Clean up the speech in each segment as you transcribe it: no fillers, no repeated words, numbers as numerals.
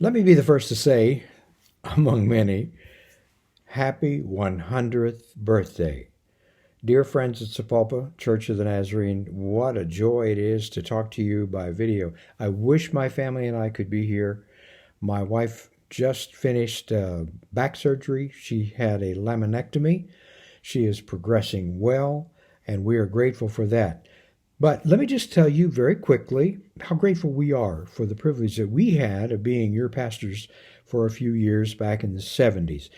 Let me be the first to say, among many, happy 100th birthday. Dear friends at Sapulpa Church of the Nazarene, what a joy it is to talk to you by video. I wish my family and I could be here. My wife just finished back surgery. She had a laminectomy. She is progressing well, and we are grateful for that. But let me just tell you very quickly how grateful we are for the privilege that we had of being your pastors for a few years back in the 70s.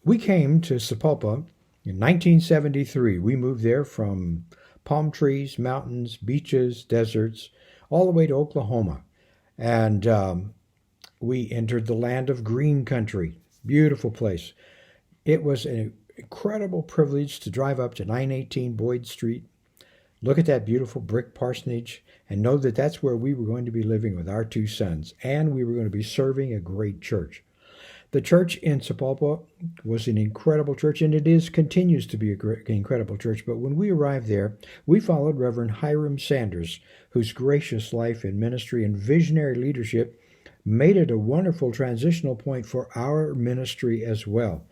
We came to Sapulpa in 1973. We moved there from palm trees, mountains, beaches, deserts, all the way to Oklahoma. And we entered the land of green country. Beautiful place. It was an incredible privilege to drive up to 918 Boyd Street, look at that beautiful brick parsonage, and know that that's where we were going to be living with our two sons, and we were going to be serving a great church. The church in Sapulpa was an incredible church, and continues to be an incredible church. But when we arrived there, we followed Reverend Hiram Sanders, whose gracious life and ministry and visionary leadership made it a wonderful transitional point for our ministry as well.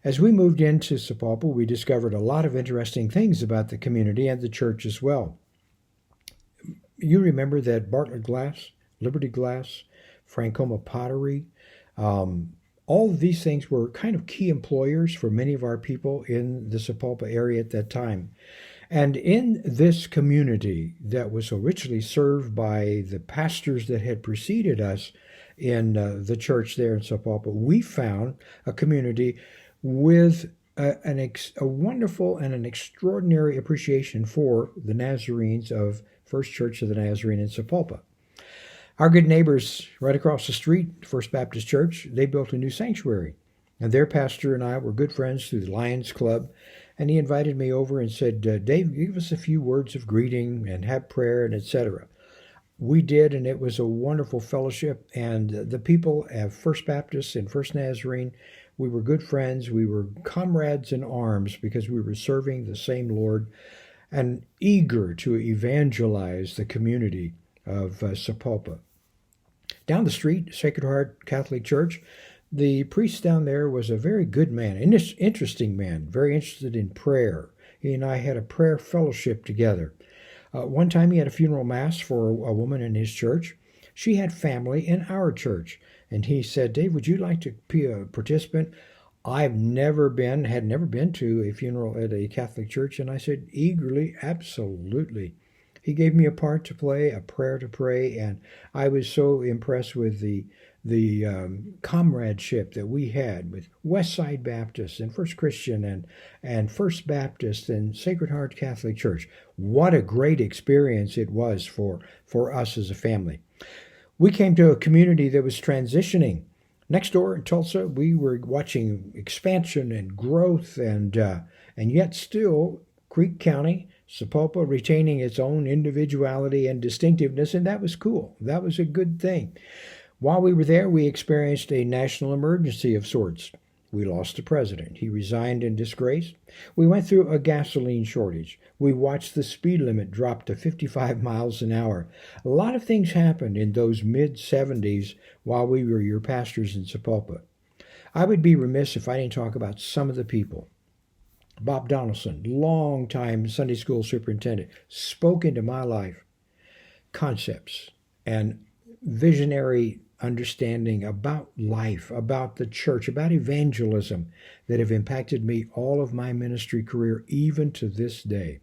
As we moved into Sapulpa, we discovered a lot of interesting things about the community and the church as well. You remember that Bartlett Glass, Liberty Glass, Francoma Pottery, all of these things were kind of key employers for many of our people in the Sapulpa area at that time. And in this community that was originally served by the pastors that had preceded us in the church there in Sapulpa, we found a community with a wonderful and an extraordinary appreciation for the Nazarenes of First Church of the Nazarene in Sapulpa. Our good neighbors right across the street, First Baptist Church, they built a new sanctuary. And their pastor and I were good friends through the Lions Club. And he invited me over and said, Dave, give us a few words of greeting and have prayer and etc. We did, and it was a wonderful fellowship. And the people at First Baptist and First Nazarene, we were good friends. We were comrades in arms because we were serving the same Lord and eager to evangelize the community of Sapulpa. Down the street, Sacred Heart Catholic Church, the priest down there was a very good man, an interesting man, very interested in prayer. He and I had a prayer fellowship together. One time he had a funeral mass for a woman in his church. She had family in our church. And he said, Dave, would you like to be a participant? Had never been to a funeral at a Catholic church. And I said, eagerly, absolutely. He gave me a part to play, a prayer to pray, and I was so impressed with the comradeship that we had with Westside Baptist and First Christian and First Baptist and Sacred Heart Catholic Church. What a great experience it was for us as a family. We came to a community that was transitioning. Next door in Tulsa, we were watching expansion and growth, and yet still Creek County, Sapulpa retaining its own individuality and distinctiveness, and that was cool. That was a good thing. While we were there, we experienced a national emergency of sorts. We lost the president. He resigned in disgrace. We went through a gasoline shortage. We watched the speed limit drop to 55 miles an hour. A lot of things happened in those mid-70s while we were your pastors in Sapulpa. I would be remiss if I didn't talk about some of the people. Bob Donaldson, longtime Sunday school superintendent, spoke into my life concepts and visionary understanding about life, about the church, about evangelism that have impacted me all of my ministry career, even to this day.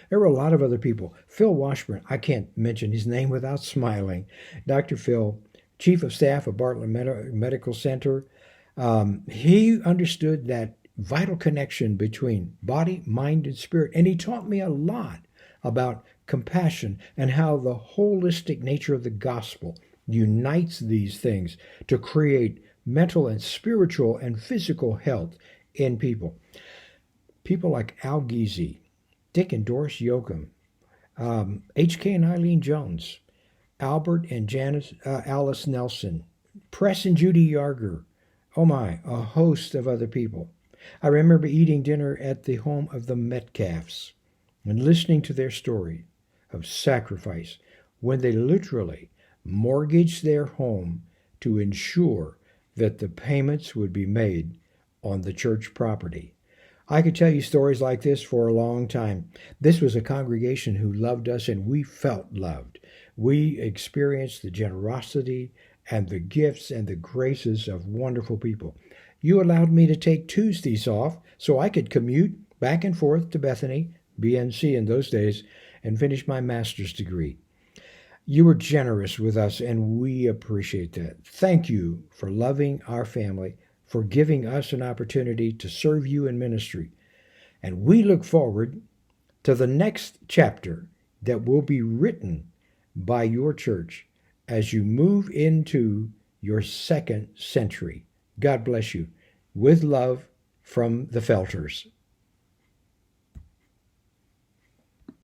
There were a lot of other people. Phil Washburn, I can't mention his name without smiling. Dr. Phil, Chief of Staff of Bartlett Medical Center, he understood that vital connection between body, mind, and spirit. And he taught me a lot about compassion and how the holistic nature of the gospel unites these things to create mental and spiritual and physical health in people. People like Al Giese, Dick and Doris Yoakum, H.K. and Eileen Jones, Albert and Alice Nelson, Press and Judy Yarger, oh my, a host of other people. I remember eating dinner at the home of the Metcalfs and listening to their story of sacrifice when they literally mortgaged their home to ensure that the payments would be made on the church property. I could tell you stories like this for a long time. This was a congregation who loved us, and we felt loved. We experienced the generosity and the gifts and the graces of wonderful people. You allowed me to take Tuesdays off so I could commute back and forth to Bethany, BNC in those days, and finish my master's degree. You were generous with us, and we appreciate that. Thank you for loving our family, for giving us an opportunity to serve you in ministry. And we look forward to the next chapter that will be written by your church as you move into your second century. God bless you. With love from the Felters.